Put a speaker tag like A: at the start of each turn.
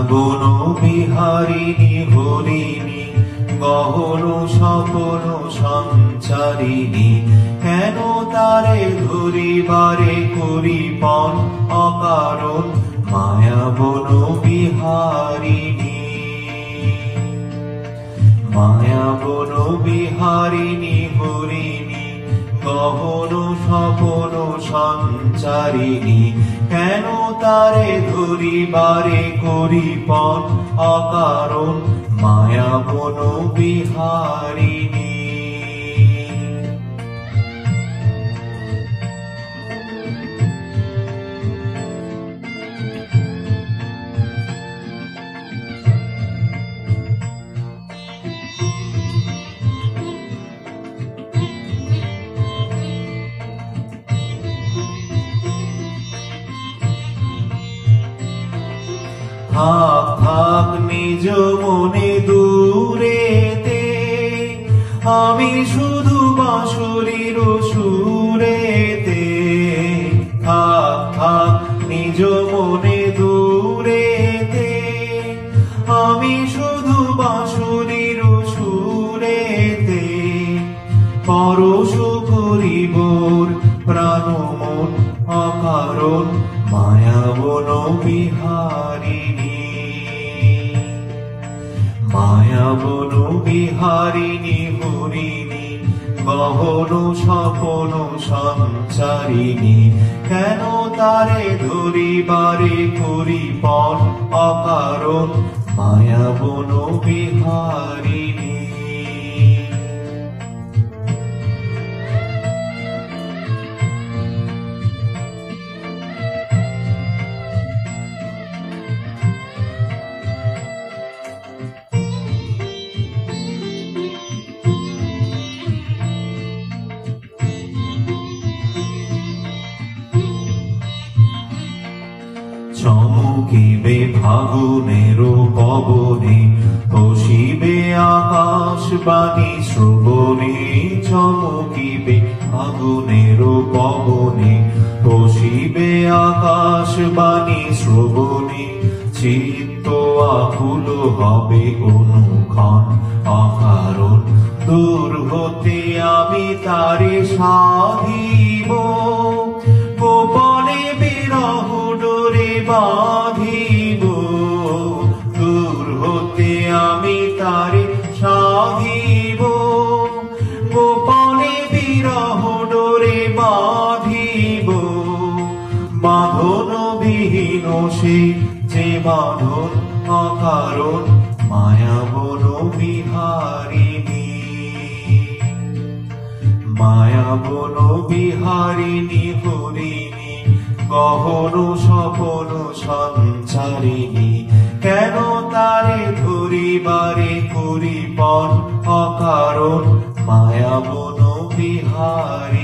A: বন বিহারিণী হরিণী গহন স্বপন সঞ্চারিণী, কেন তারে ধরিবারে করিপন অকারণ মায়া বন বিহারিণী। মায়া বন বিহারিণী হরিণী গহন স্বপন সঞ্চারিণী, কেন তারে ধরিবারে করিপন অকারণ মায়া বন বিহারিণী। থাক থাক নিজ মনে দূরেতে, আমি শুধু বাঁশরীর সুরেতে। থাক থাক নিজ মনে দূরেতে, আমি শুধু বাঁশরীর সুরেতে। পরশ করিবর প্রাণ মন অকারণ মায়া বন বিহারিণী। মায়া বন বিহারিণী হরিণী গহন স্বপন সঞ্চারিণী, কেন তারে ধরিবারে করিপন অকারণ মায়া বন বিহারিণী। চমকিবে ফাগুনের পবনে, হসিবে আকাশবাণী শ্রবণে। চমকিবে ফাগুনের পবনে, হসিবে আকাশবাণী শ্রবণে। চিত্ত আকুল হবে অনুক্ষণ অকারণ, দূর হতে আমি তারে সাধিব। গোপনে বিরহ ডোরে বাঁধিব, দূর হতে আমি তারে সাধিব। গোপনে বিরহ ডোরে বাঁধিব, বাঁধন বিহীন সে যে বাঁধন অকারণ মায়া বন বিহারিণী। মায়া বন বিহারিণী হরিণী গহন স্বপন সঞ্চারিণী, কেন তারে ধরিবারে করিপন অকারণ মায়া বন বিহারিণী।